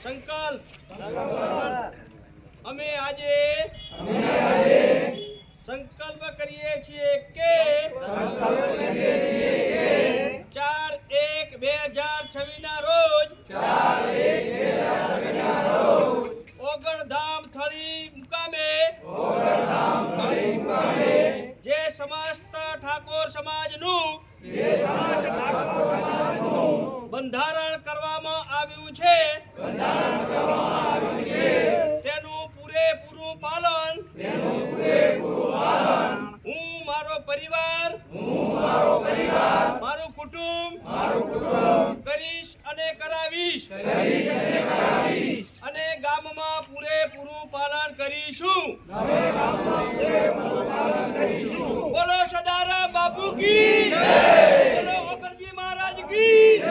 સંકલ્પ અમે આજે સંકલ્પ કરીએ છીએ કે 4/1/2026 ના રોજ ઓગણધામ થળી મુકામે જે સમસ્ત ઠાકોર સમાજનું બંધારણ કરવામાં આવ્યું છે તેનું પૂરેપૂરું પાલન હું મારો પરિવાર મારું કુટુંબ કરીશ અને કરાવીશ અને ગામમાં પૂરેપૂરું પાલન કરીશું બોલો સદારામ બાપુ કી જય, બોલો ઓકરજી મહારાજ કી જય।